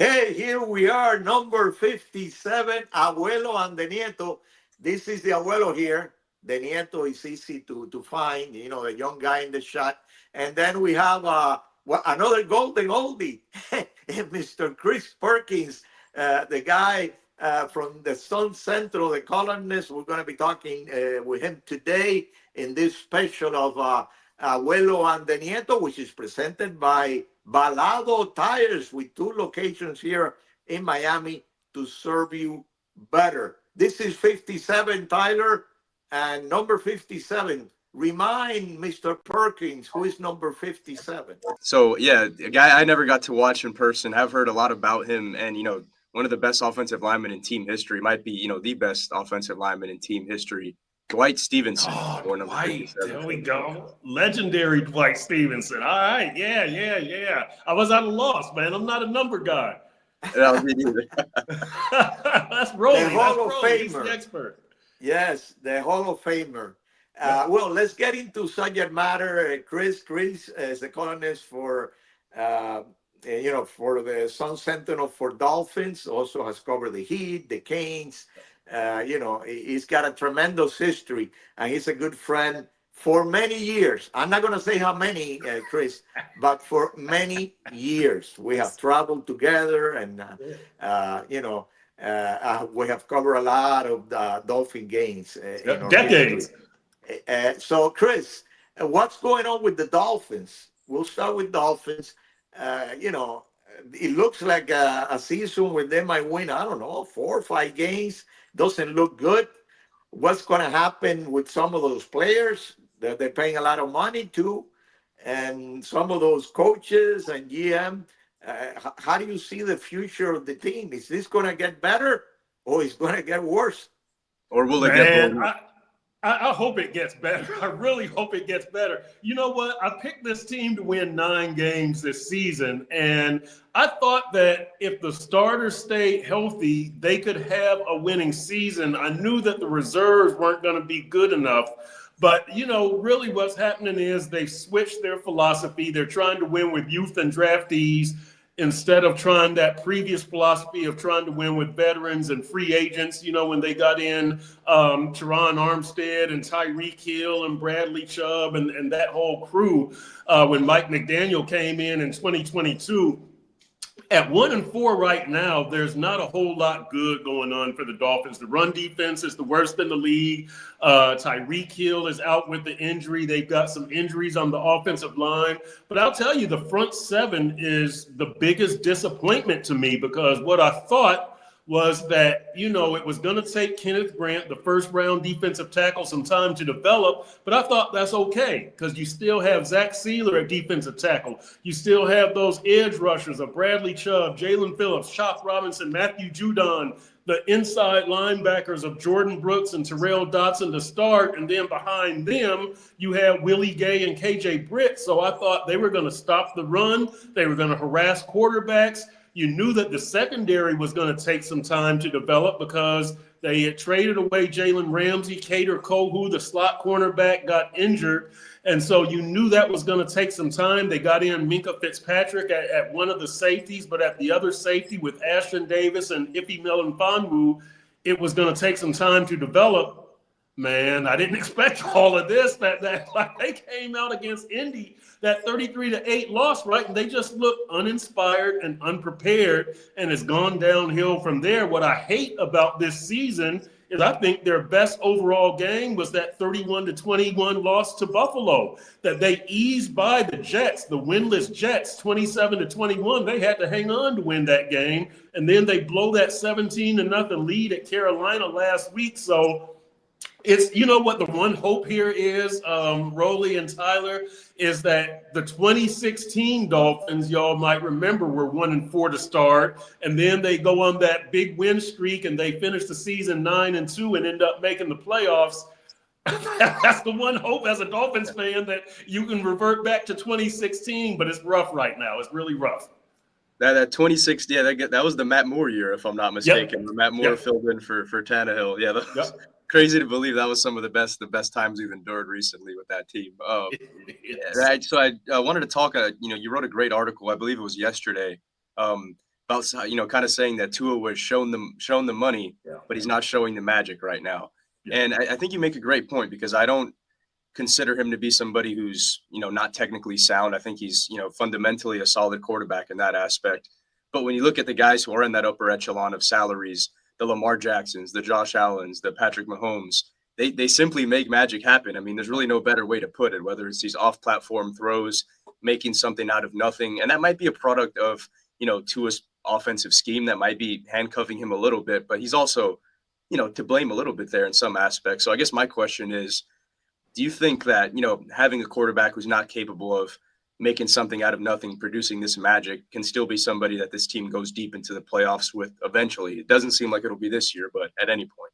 Hey, here we are, number 57, Abuelo and the Nieto. This is the Abuelo here. The Nieto is easy to find, the young guy in the shot. And then we have another golden oldie, Mr. Chris Perkins, the guy from the Sun Central, the columnist. We're going to be talking with him today in this special of Abuelo and the Nieto, which is presented by Balado Tires with two locations here in Miami to serve you better. This is 57, Tyler, and number 57. Remind Mr. Perkins who is number 57. So yeah, a guy I never got to watch in person. I've heard a lot about him, and one of the best offensive linemen in team history, might be the best offensive lineman in team history. Dwight Stevenson, Oh, or number Dwight. 57. There we go. Legendary Dwight Stevenson. All right. Yeah, yeah, yeah. I was at a loss, man. I'm not a number guy. That was me either. That's The Roly. That's Hall of Roly. He's the Famer. expert. Yes, the Hall of Famer. Yep. Well, let's get into subject matter. Chris is the columnist for, for the Sun Sentinel for Dolphins. Also has covered the Heat, the Canes. He's got a tremendous history, and he's a good friend for many years. I'm not going to say how many, Chris, but for many years we have traveled together, and we have covered a lot of Dolphin games in Yep. our history. Decades. So, Chris, what's going on with the Dolphins? We'll start with Dolphins. It looks like a season where they might win, I don't know, 4 or 5 games. Doesn't look good. What's going to happen with some of those players that they're paying a lot of money to, and some of those coaches and GM? How do you see the future of the team? Is this going to get better, or is it going to get worse? Or will it get Man, blown up? I hope it gets better. I really hope it gets better. You know what? I picked this team to win 9 games this season, and I thought that if the starters stayed healthy, they could have a winning season. I knew that the reserves weren't going to be good enough. But, really what's happening is they've switched their philosophy. They're trying to win with youth and draftees instead of trying that previous philosophy of trying to win with veterans and free agents. When they got in Teron Armstead and Tyreek Hill and Bradley Chubb and that whole crew, when Mike McDaniel came in 2022. At 1-4 right now, there's not a whole lot good going on for the Dolphins. The run defense is the worst in the league. Tyreek Hill is out with the injury. They've got some injuries on the offensive line. But I'll tell you, the front seven is the biggest disappointment to me, because what I thought was that, it was going to take Kenneth Grant, the first round defensive tackle, some time to develop. But I thought that's okay, because you still have Zach Sealer at defensive tackle. You still have those edge rushers of Bradley Chubb, Jalen Phillips, Chop Robinson, Matthew Judon, the inside linebackers of Jordan Brooks and Terrell Dotson to start. And then behind them, you have Willie Gay and KJ Britt. So I thought they were going to stop the run. They were going to harass quarterbacks. You knew that the secondary was going to take some time to develop, because they had traded away Jalen Ramsey. Cater Kohu, the slot cornerback, got injured. And so you knew that was going to take some time. They got in Minka Fitzpatrick at one of the safeties, but at the other safety with Ashton Davis and Ife Melifonwu, it was going to take some time to develop. Man, I didn't expect all of this. That like they came out against Indy, that 33-8 loss, right? And they just looked uninspired and unprepared, and it's gone downhill from there. What I hate about this season is I think their best overall game was that 31-21 loss to Buffalo, that they eased by the Jets, the winless Jets, 27-21. They had to hang on to win that game, and then they blow that 17-0 lead at Carolina last week. So it's, what the one hope here is, Roly and Tyler, is that the 2016 Dolphins, y'all might remember, were 1-4 to start, and then they go on that big win streak and they finish the season 9-2 and end up making the playoffs. That's the one hope as a Dolphins fan, that you can revert back to 2016, but it's rough right now. It's really rough. That 2016, yeah, that was the Matt Moore year, if I'm not mistaken. Yep. Matt Moore Yep. filled in for Tannehill. Yeah, that was Yep. crazy to believe. That was some of the best times we've endured recently with that team. Yes. Right. So I wanted to talk. You wrote a great article. I believe it was yesterday, about kind of saying that Tua was shown the money, Yeah. but he's not showing the magic right now. Yeah. And I think you make a great point, because I don't consider him to be somebody who's not technically sound. I think he's fundamentally a solid quarterback in that aspect. But when you look at the guys who are in that upper echelon of salaries, the Lamar Jacksons, the Josh Allens, the Patrick Mahomes, they simply make magic happen. I mean, there's really no better way to put it, whether it's these off-platform throws, making something out of nothing. And that might be a product of, Tua's offensive scheme that might be handcuffing him a little bit, but he's also, to blame a little bit there in some aspects. So I guess my question is, do you think that, having a quarterback who's not capable of making something out of nothing, producing this magic, can still be somebody that this team goes deep into the playoffs with eventually? It doesn't seem like it'll be this year, but at any point.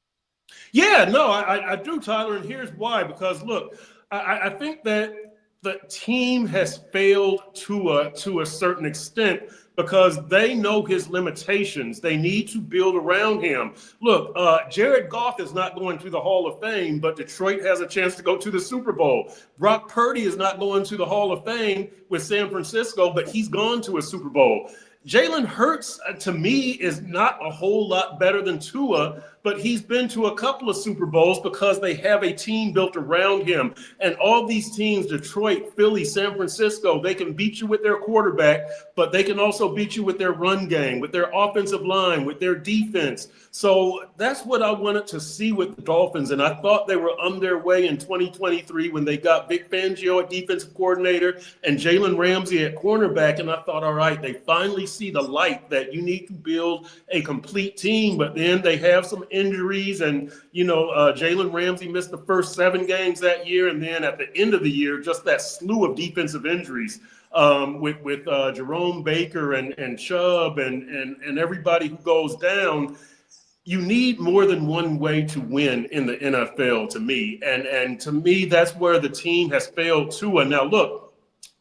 Yeah, no, I do, Tyler, and here's why. Because look, I think that the team has failed to a certain extent because they know his limitations. They need to build around him. Look, Jared Goff is not going to the Hall of Fame, but Detroit has a chance to go to the Super Bowl. Brock Purdy is not going to the Hall of Fame with San Francisco, but he's gone to a Super Bowl. Jalen Hurts, to me, is not a whole lot better than Tua, but he's been to a couple of Super Bowls because they have a team built around him. And all these teams, Detroit, Philly, San Francisco, they can beat you with their quarterback, but they can also beat you with their run game, with their offensive line, with their defense. So that's what I wanted to see with the Dolphins. And I thought they were on their way in 2023 when they got Vic Fangio at defensive coordinator and Jalen Ramsey at cornerback. And I thought, all right, they finally see the light that you need to build a complete team. But then they have some injuries, and Jalen Ramsey missed the first 7 games that year, and then at the end of the year, just that slew of defensive injuries with Jerome Baker and Chubb and everybody who goes down. You need more than one way to win in the NFL, to me, and to me, that's where the team has failed Tua. Now, look.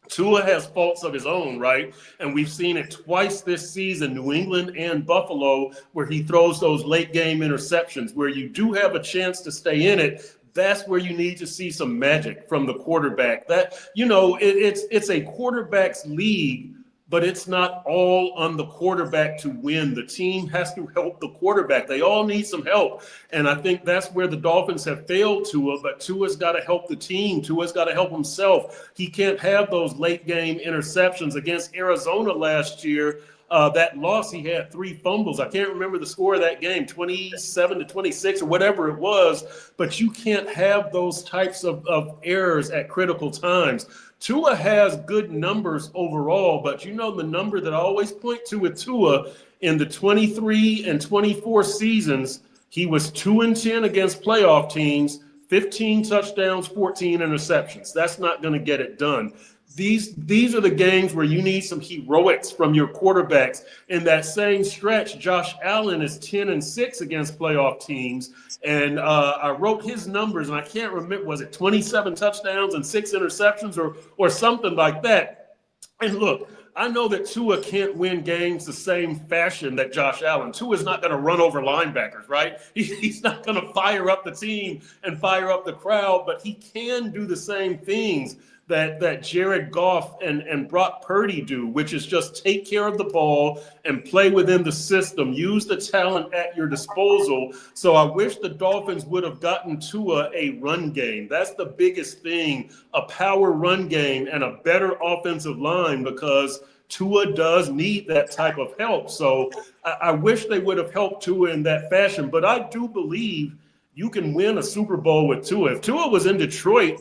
Tua has faults of his own, right? And we've seen it twice this season, New England and Buffalo, where he throws those late game interceptions, where you do have a chance to stay in it. That's where you need to see some magic from the quarterback. That, it's a quarterback's league, but it's not all on the quarterback to win. The team has to help the quarterback. They all need some help. And I think that's where the Dolphins have failed Tua, but Tua's got to help the team. Tua's got to help himself. He can't have those late game interceptions against Arizona last year. That loss, he had 3 fumbles. I can't remember the score of that game, 27-26 or whatever it was, but you can't have those types of errors at critical times. Tua has good numbers overall, but the number that I always point to with Tua in the 23 and 24 seasons, he was 2-10 against playoff teams, 15 touchdowns, 14 interceptions. That's not going to get it done. These are the games where you need some heroics from your quarterbacks. In that same stretch, Josh Allen is 10-6 against playoff teams. And I wrote his numbers, and I can't remember, was it 27 touchdowns and 6 interceptions or something like that? And look, I know that Tua can't win games the same fashion that Josh Allen. Tua's not going to run over linebackers, right? He's not going to fire up the team and fire up the crowd, but he can do the same things that Jared Goff and Brock Purdy do, which is just take care of the ball and play within the system. Use the talent at your disposal. So I wish the Dolphins would have gotten Tua a run game. That's the biggest thing, a power run game and a better offensive line, because Tua does need that type of help. So I wish they would have helped Tua in that fashion. But I do believe you can win a Super Bowl with Tua. If Tua was in Detroit,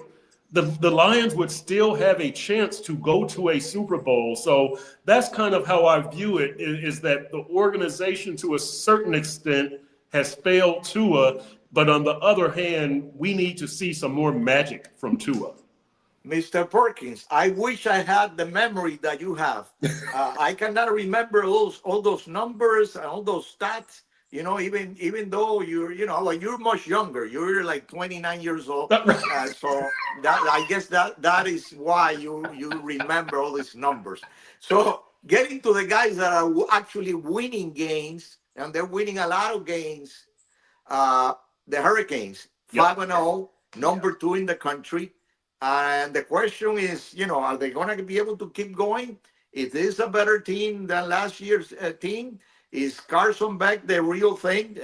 the Lions would still have a chance to go to a Super Bowl. So that's kind of how I view it, is that the organization to a certain extent has failed Tua. But on the other hand, we need to see some more magic from Tua. Mr. Perkins, I wish I had the memory that you have. I cannot remember all those numbers and all those stats. Even though you're much younger, you're like 29 years old. So that, I guess that is why you remember all these numbers. So getting to the guys that are actually winning games, and they're winning a lot of games. The Hurricanes, 5-0, number 2 in the country. And the question is, are they going to be able to keep going? Is this a better team than last year's team? Is Carson Beck the real thing?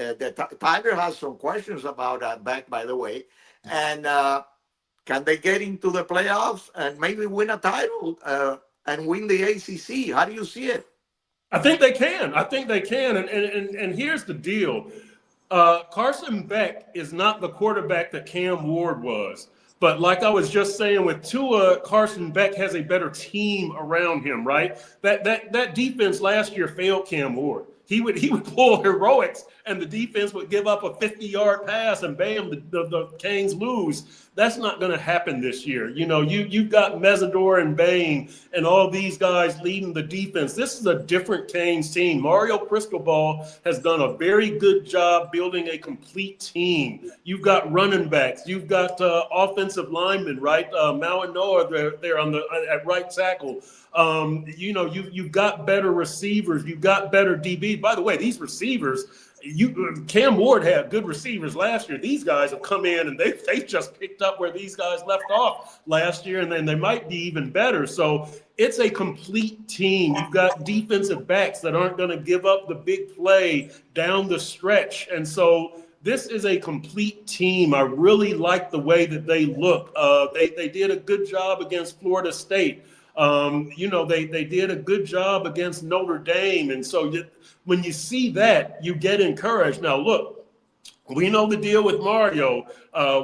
Tiger has some questions about Beck, by the way. And can they get into the playoffs and maybe win a title and win the ACC? How do you see it? I think they can. I think they can. And here's the deal. Carson Beck is not the quarterback that Cam Ward was. But like I was just saying with Tua, Carson Beck has a better team around him, right? That defense last year failed Cam Ward. He would pull heroics, and the defense would give up a 50-yard pass, and bam, the Canes lose. That's not going to happen this year. You know, you've got Mesidor and Bain and all these guys leading the defense. This is a different Canes team. Mario Cristobal has done a very good job building a complete team. You've got running backs. You've got offensive linemen, right? Mao and Noah, they're on at right tackle. You know, you've got better receivers. You've got better DBs. By the way, these receivers, Cam Ward had good receivers last year. These guys have come in and they just picked up where these guys left off last year, and then they might be even better. So it's a complete team. You've got defensive backs that aren't going to give up the big play down the stretch. And so this is a complete team. I really like the way that they look. They did a good job against Florida State. You know, they did a good job against Notre Dame. And so when you see that, you get encouraged. Now, look, we know the deal with Mario.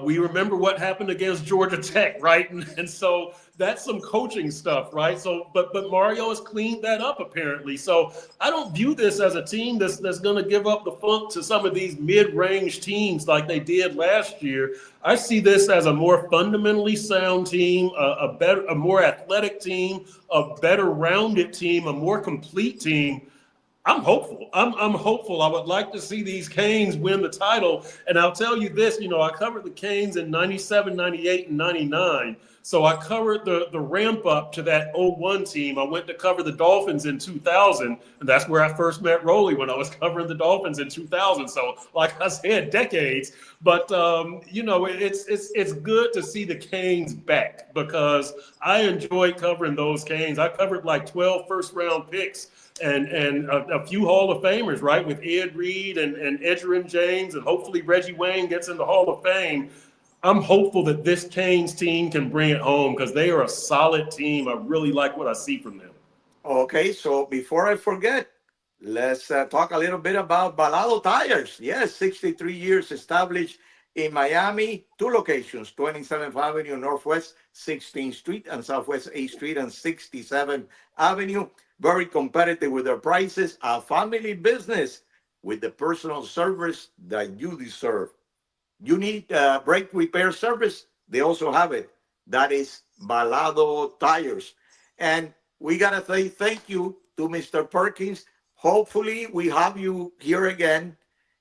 We remember what happened against Georgia Tech, right? And so that's some coaching stuff, right? So, but Mario has cleaned that up apparently. So I don't view this as a team that's going to give up the funk to some of these mid-range teams like they did last year. I see this as a more fundamentally sound team, a more athletic team, a better rounded team, a more complete team. I'm hopeful. I'm hopeful. I would like to see these Canes win the title. And I'll tell you this, you know, I covered the Canes in 97, 98, and 99. So I covered the ramp up to that 01 team. I went to cover the Dolphins in 2000, and that's where I first met Roly, when I was covering the Dolphins in 2000. So like I said, decades. But, you know, it's good to see the Canes back, because I enjoyed covering those Canes. I covered like 12 first-round picks and a few Hall of Famers, right, with Ed Reed and Edgerrin James, and hopefully Reggie Wayne gets in the Hall of Fame. I'm hopeful that this Canes team can bring it home, because they are a solid team. I really like what I see from them. Okay, so before I forget, let's talk a little bit about Balado Tires. Yes, 63 years established in Miami, two locations, 27th Avenue Northwest 16th Street and Southwest 8th Street and 67th Avenue. Very competitive with their prices, a family business with the personal service that you deserve. You need brake repair service, they also have it. That is Balado Tires. And we got to say thank you to Mr. Perkins. Hopefully, we have you here again.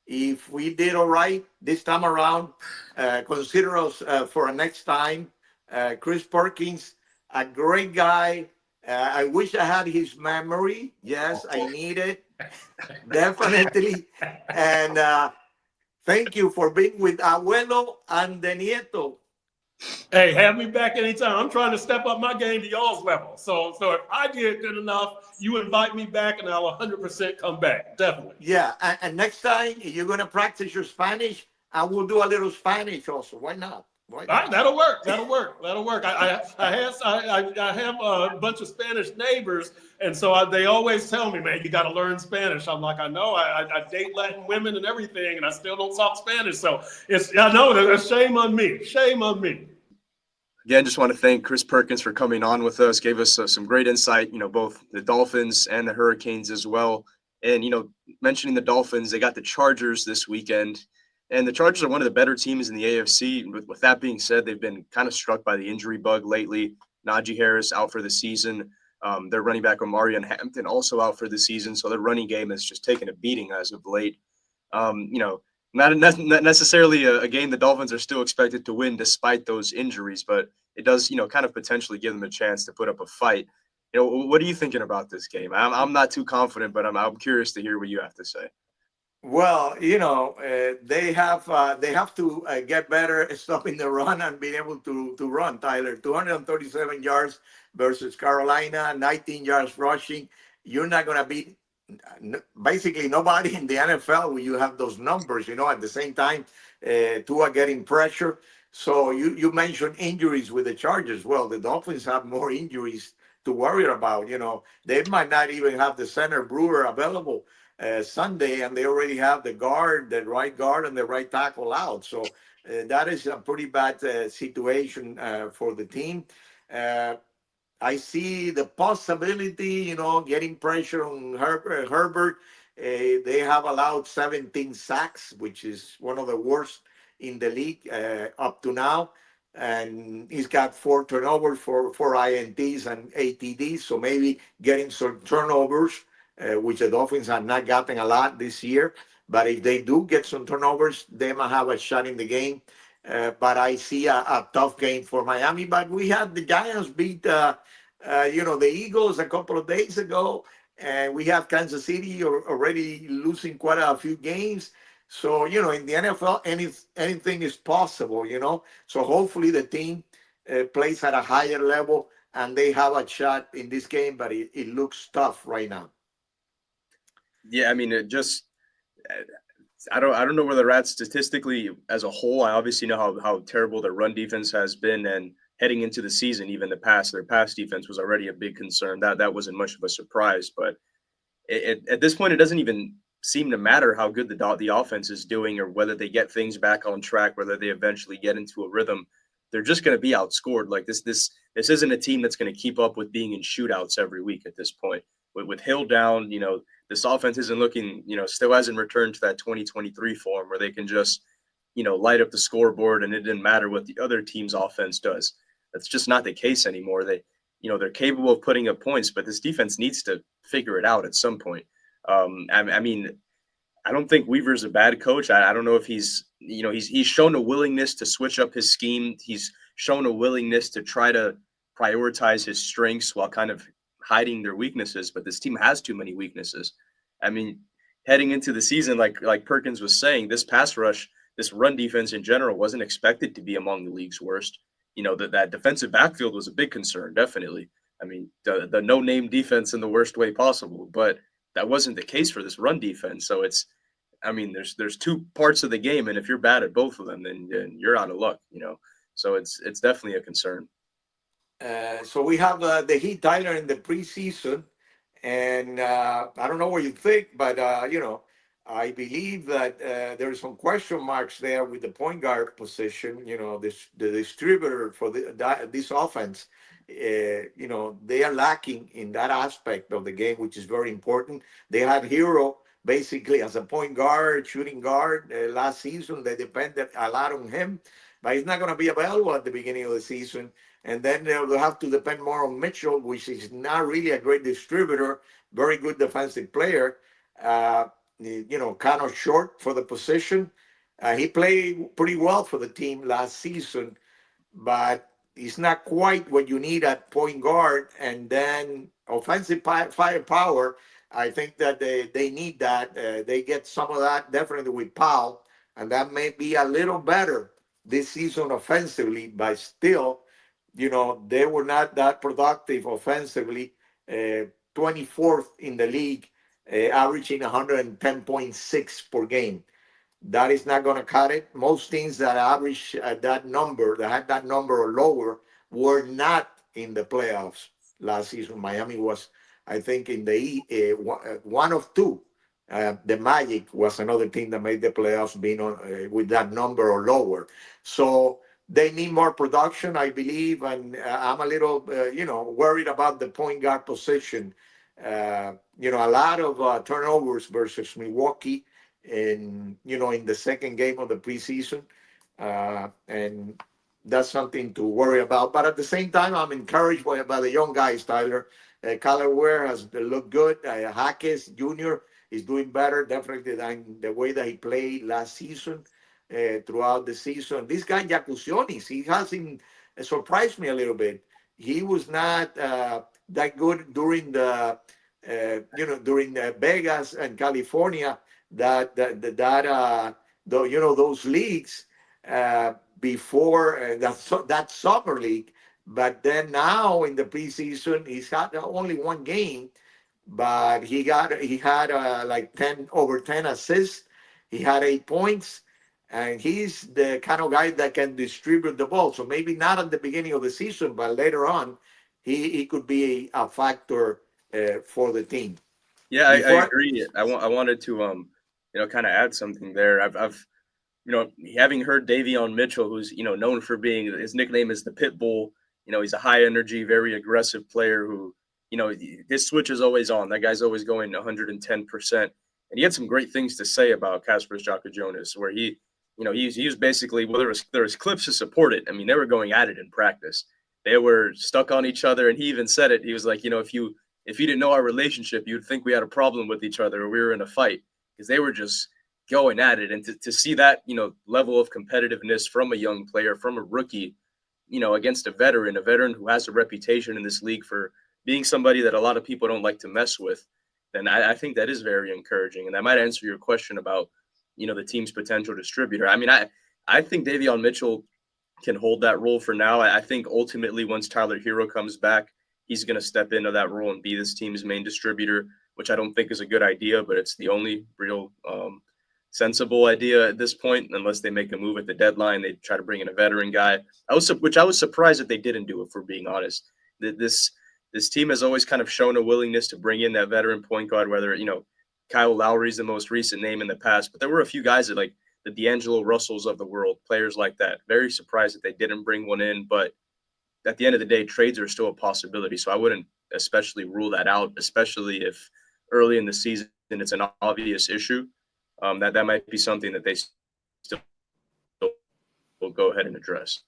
If we did all right this time around, consider us for a next time. Chris Perkins, a great guy. I wish I had his memory. Yes, I need it. Definitely. And thank you for being with Abuelo and the Nieto. Hey, have me back anytime. I'm trying to step up my game to y'all's level. So if I did good enough, you invite me back and I'll 100% come back. Definitely. Yeah, and next time you're going to practice your Spanish, I will do a little Spanish also. Why not? Why not? All right, that'll work. That'll work. I have a bunch of Spanish neighbors, and so they always tell me, man, you got to learn Spanish. I'm like, I know. I date Latin women and everything, and I still don't talk Spanish. So I know that. Shame on me. Shame on me. Again, just want to thank Chris Perkins for coming on with us. Gave us some great insight, you know, both the Dolphins and the Hurricanes as well. And, you know, mentioning the Dolphins, they got the Chargers this weekend. And the Chargers are one of the better teams in the AFC. With that being said, they've been kind of struck by the injury bug lately. Najee Harris out for the season. Their running back, Omarion Hampton, also out for the season. So their running game has just taken a beating as of late. You know, not necessarily a game the Dolphins are still expected to win despite those injuries, but it does, you know, kind of potentially give them a chance to put up a fight. You know, what are you thinking about this game? I'm not too confident, but I'm curious to hear what you have to say. Well, they have to get better at stopping the run and being able to run. Tyler, 237 yards versus Carolina, 19 yards rushing. You're not gonna beat basically nobody in the NFL when you have those numbers. At the same time, Tua getting pressure. So you mentioned injuries with the Chargers. Well, the Dolphins have more injuries to worry about. They might not even have the center Brewer available Sunday, and they already have the right guard, and the right tackle out. So that is a pretty bad situation for the team. Uh, I see the possibility, getting pressure on Herbert. They have allowed 17 sacks, which is one of the worst in the league up to now. And he's got four turnovers, four INTs and ATDs. So maybe getting some turnovers, which the Dolphins have not gotten a lot this year. But if they do get some turnovers, they might have a shot in the game. But I see a tough game for Miami. But we had the Giants beat the Eagles a couple of days ago, and we have Kansas City already losing quite a few games. So in the NFL, anything is possible. So hopefully the team plays at a higher level and they have a shot in this game, but it looks tough right now. Yeah, I mean, it just I don't know where they're at statistically as a whole. I obviously know how terrible their run defense has been, and heading into the season, even their pass defense was already a big concern. That wasn't much of a surprise, but at this point, it doesn't even seem to matter how good the offense is doing or whether they get things back on track, whether they eventually get into a rhythm. They're just going to be outscored. Like this isn't a team that's going to keep up with being in shootouts every week at this point. With Hill down, this offense isn't looking, still hasn't returned to that 2023 form where they can just, light up the scoreboard and it didn't matter what the other team's offense does. That's just not the case anymore. They're capable of putting up points, but this defense needs to figure it out at some point. I mean, I don't think Weaver's a bad coach. I don't know if he's shown a willingness to switch up his scheme. He's shown a willingness to try to prioritize his strengths while kind of hiding their weaknesses. But this team has too many weaknesses. I mean, heading into the season, like Perkins was saying, this pass rush, this run defense in general, wasn't expected to be among the league's worst. That defensive backfield was a big concern, definitely. I mean, the no name defense in the worst way possible, but that wasn't the case for this run defense. So there's two parts of the game, and if you're bad at both of them, then you're out of luck. So it's definitely a concern. So we have the Heat Tyler in the preseason, and I don't know what you think, but I believe that there are some question marks there with the point guard position. The distributor for this offense. They are lacking in that aspect of the game, which is very important. They had Hero basically as a point guard, shooting guard last season. They depended a lot on him, but he's not going to be available at the beginning of the season. And then they'll have to depend more on Mitchell, which is not really a great distributor, very good defensive player. Uh, kind of short for the position. He played pretty well for the team last season, but he's not quite what you need at point guard. And then offensive firepower, I think that they need that. They get some of that definitely with Powell, and that may be a little better this season offensively, but still, they were not that productive offensively. 24th in the league, averaging 110.6 per game. That is not going to cut it. Most teams that average that number, that had that number or lower, were not in the playoffs last season. Miami was, I think, in the one of two. The Magic was another team that made the playoffs, being on with that number or lower. So they need more production, I believe, and I'm a little, worried about the point guard position. A lot of turnovers versus Milwaukee in the second game of the preseason, and that's something to worry about. But at the same time, I'm encouraged by the young guys. Tyler, Kyler Ware has looked good. Hackes Jr. is doing better, definitely, than the way that he played last season. Throughout the season, this guy Jacusionis, he hasn't surprised me a little bit. He was not that good during during Vegas and California, those leagues before that summer league. But then now in the preseason, he's got only one game, but he had like 10 assists. He had 8 points, and he's the kind of guy that can distribute the ball. So maybe not at the beginning of the season, but later on, he could be a factor for the team. Yeah, I Before, agree. I wanted to kind of add something there. I've having heard Davion Mitchell, who's known for being, his nickname is the Pit Bull. He's a high energy, very aggressive player who his switch is always on. That guy's always going 110%. And he had some great things to say about Kasper Jonas, where he was basically, well, there was clips to support it. I mean, they were going at it in practice. They were stuck on each other, and he even said it. He was like, if you didn't know our relationship, you'd think we had a problem with each other or we were in a fight, because they were just going at it. And to see that, level of competitiveness from a young player, from a rookie, against a veteran who has a reputation in this league for being somebody that a lot of people don't like to mess with, then I think that is very encouraging. And that might answer your question about, the team's potential distributor. I mean, I think Davion Mitchell can hold that role for now. I think ultimately once Tyler Hero comes back, he's going to step into that role and be this team's main distributor, which I don't think is a good idea, but it's the only real sensible idea at this point, unless they make a move at the deadline. They try to bring in a veteran guy. I was surprised that they didn't do, if we're being honest. This team has always kind of shown a willingness to bring in that veteran point guard, whether, Kyle Lowry's the most recent name in the past, but there were a few guys that, like the D'Angelo Russells of the world, players like that. Very surprised that they didn't bring one in, but at the end of the day, trades are still a possibility. So I wouldn't especially rule that out, especially if early in the season it's an obvious issue. That might be something that they still will go ahead and address.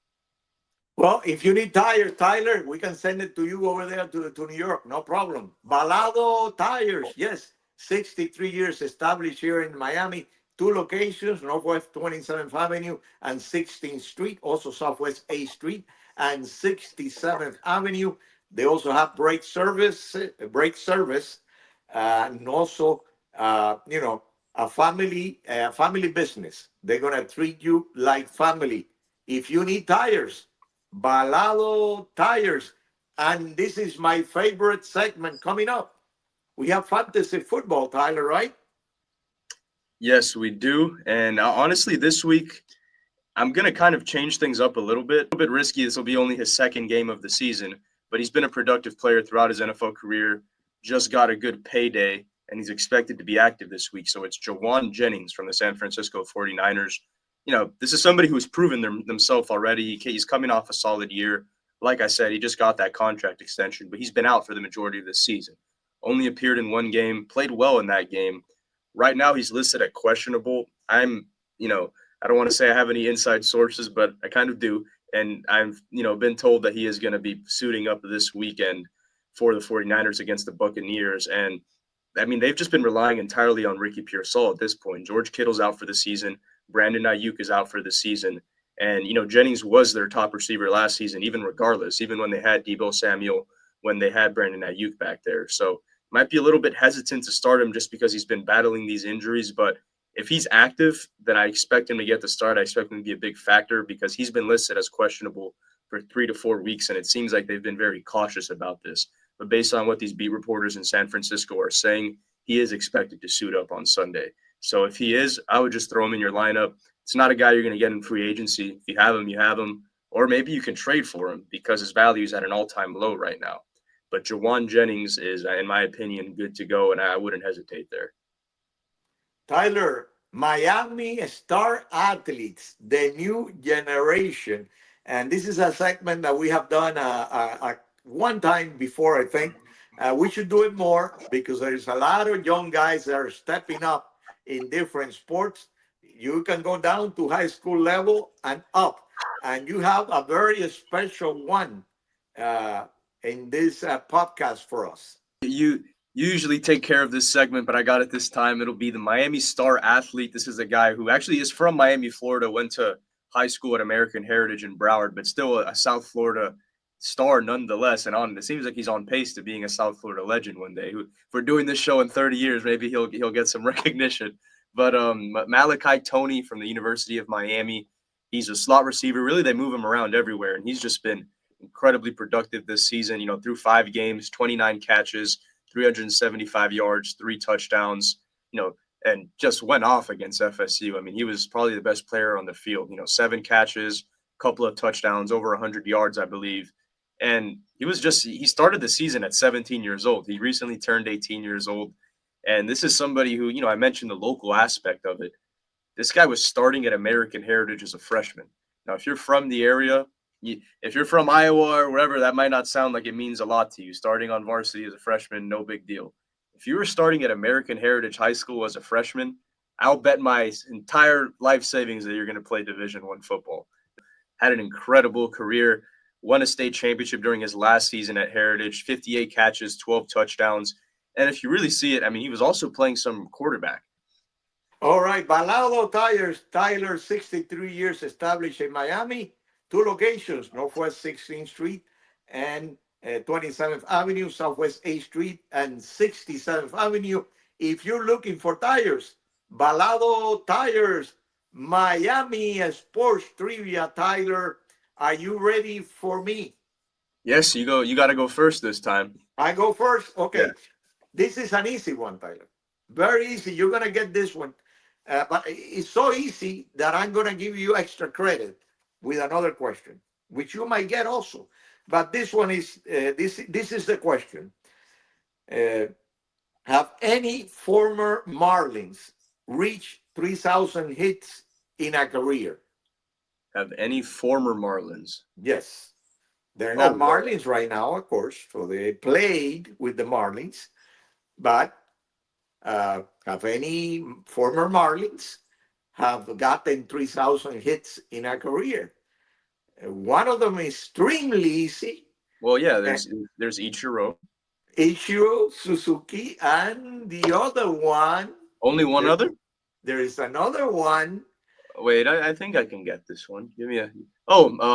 well, if you need tires, Tyler, we can send it to you over there to New York. No problem. Balado Tires, yes. 63 years established here in Miami. 2 locations, Northwest 27th Avenue and 16th Street, also Southwest A Street and 67th Avenue. They also have brake service, and also, a family business. They're gonna treat you like family. If you need tires, Balado Tires. And this is my favorite segment coming up. We have fantasy football, Tyler, right? Yes, we do. And honestly, this week, I'm going to kind of change things up a little bit risky. This will be only his second game of the season, but he's been a productive player throughout his NFL career, just got a good payday, and he's expected to be active this week. So it's Jawan Jennings from the San Francisco 49ers. This is somebody who's proven themselves already. He's coming off a solid year. Like I said, he just got that contract extension, but he's been out for the majority of the season. Only appeared in one game, played well in that game. Right now, he's listed at questionable. I don't want to say I have any inside sources, but I kind of do. And I've, been told that he is going to be suiting up this weekend for the 49ers against the Buccaneers. And I mean, they've just been relying entirely on Ricky Pearsall at this point. George Kittle's out for the season. Brandon Ayuk is out for the season. And, Jennings was their top receiver last season, even regardless, even when they had Deebo Samuel, when they had Brandon Ayuk back there. So might be a little bit hesitant to start him just because he's been battling these injuries. But if he's active, then I expect him to get the start. I expect him to be a big factor because he's been listed as questionable for 3 to 4 weeks, and it seems like they've been very cautious about this. But based on what these beat reporters in San Francisco are saying, he is expected to suit up on Sunday. So if he is, I would just throw him in your lineup. It's not a guy you're going to get in free agency. If you have him, you have him. Or maybe you can trade for him because his value is at an all-time low right now. But Jawan Jennings is, in my opinion, good to go, and I wouldn't hesitate there. Tyler, Miami Star Athletes, the new generation. And this is a segment that we have done one time before, I think. We should do it more because there's a lot of young guys that are stepping up in different sports. You can go down to high school level and up. And you have a very special one in this podcast for us. You usually take care of this segment, but I got it this time. It'll be the Miami Star Athlete. This is a guy who actually is from Miami, Florida, went to high school at American Heritage in Broward, but still a South Florida star nonetheless. And it seems like he's on pace to being a South Florida legend one day. If we're doing this show in 30 years, maybe he'll get some recognition. But Malachi Tony from the University of Miami, he's a slot receiver. Really, they move him around everywhere, and he's just been incredibly productive this season. Through 5 games, 29 catches, 375 yards, 3 touchdowns. And just went off against FSU. I mean, he was probably the best player on the field. 7 catches, couple of touchdowns, over 100 yards, I believe. And he started the season at 17 years old. He recently turned 18 years old. And this is somebody who, I mentioned the local aspect of it. This guy was starting at American Heritage as a freshman. Now, if you're from the area, if you're from Iowa or wherever, that might not sound like it means a lot to you. Starting on varsity as a freshman, no big deal. If you were starting at American Heritage High School as a freshman, I'll bet my entire life savings that you're going to play Division I football. Had an incredible career, won a state championship during his last season at Heritage, 58 catches, 12 touchdowns. And if you really see it, I mean, he was also playing some quarterback. All right, Balado Tires, Tyler, 63 years established in Miami, 2 locations, Northwest 16th Street and 27th Avenue, Southwest 8th Street and 67th Avenue. If you're looking for tires, Balado Tires, Miami Sports Trivia. Tyler, are you ready for me? Yes, you got to go first this time. I go first? Okay. Yeah. This is an easy one, Tyler. Very easy. You're going to get this one. But it's so easy that I'm going to give you extra credit with another question, which you might get also. But this one is, this is the question. Have any former Marlins reached 3,000 hits in a career? Have any former Marlins? Yes. They're not Marlins right now, of course. So they played with the Marlins. But have any former Marlins have gotten 3,000 hits in a career? One of them is extremely easy. Well, yeah, there's Ichiro. Ichiro Suzuki, and the other one. Only one other? There is another one. Wait, I think I can get this one. Give me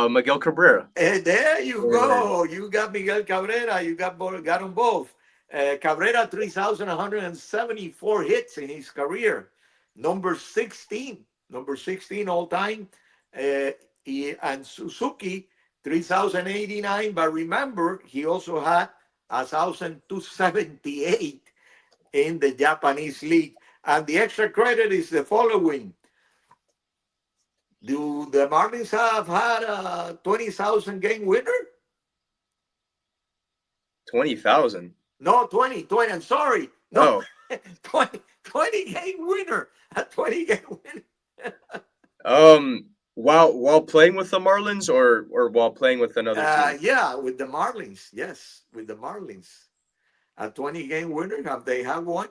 Miguel Cabrera. There you go. You got Miguel Cabrera. You got them both. Cabrera, 3,174 hits in his career. Number 16 all time. And Suzuki, 3,089. But remember, he also had 1,278 in the Japanese league. And the extra credit is the following. Do the Marlins have had a 20,000 game winner? 20,000? No, 20. I'm sorry. No, 20 game winner. A 20 game winner. While playing with the Marlins or while playing with another team? Yeah, with the Marlins. Yes, with the Marlins. A 20 game winner. Have they had one?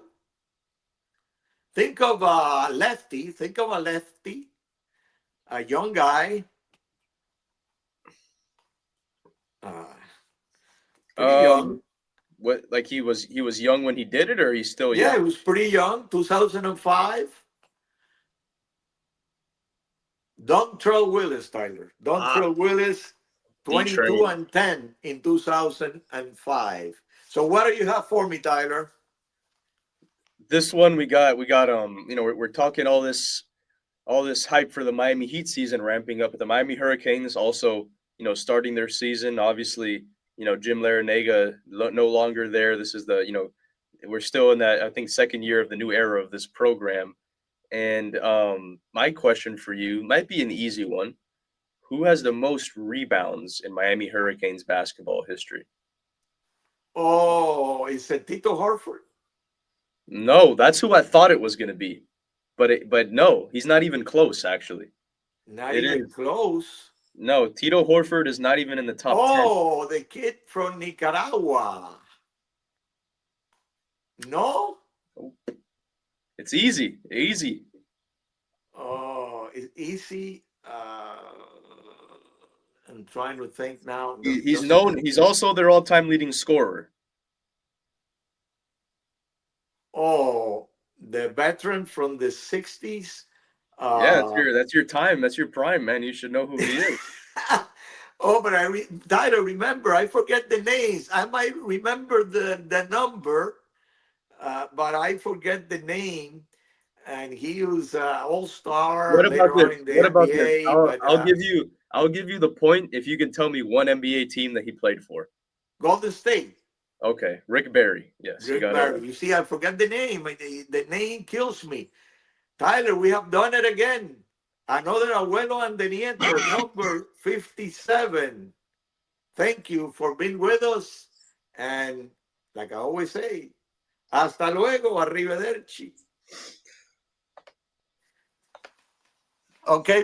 Think of a lefty. A young guy. Pretty young. What, like he was young when he did it, or he's still young? Yeah, he was pretty young. 2005. Dontrell Willis, Tyler. Dontrell Willis, 22 and 10 in 2005. So what do you have for me, Tyler? This one we got we're talking all this hype for the Miami Heat season ramping up, but the Miami Hurricanes also, starting their season. Obviously, Jim Larinaga no longer there. This is we're still in that, I think, second year of the new era of this program. And my question for you might be an easy one. Who has the most rebounds in Miami Hurricanes basketball history? Oh, is it Tito Horford? No, that's who I thought it was going to be. But no, he's not even close, actually. Not even close? No, Tito Horford is not even in the top 10. Oh, the kid from Nicaragua. No? It's easy. Oh, it's easy. I'm trying to think now. He's known. He's also their all-time leading scorer. Oh, the veteran from the 60s. Yeah, that's your time. That's your prime, man. You should know who he is. Oh, but Tyler, remember, I forget the names. I might remember the number, but I forget the name. And he was all-star later on in the What about this? NBA. But I'll give you the point if you can tell me one NBA team that he played for. Golden State, Okay, Rick Barry. Yes, you Rick got it Barry. right. You see, I forget the name. The name kills me. Tyler, we have done it again. Another Abuelo and the Nieto, number 57. Thank you for being with us. And like I always say, hasta luego, arrivederci. Okay,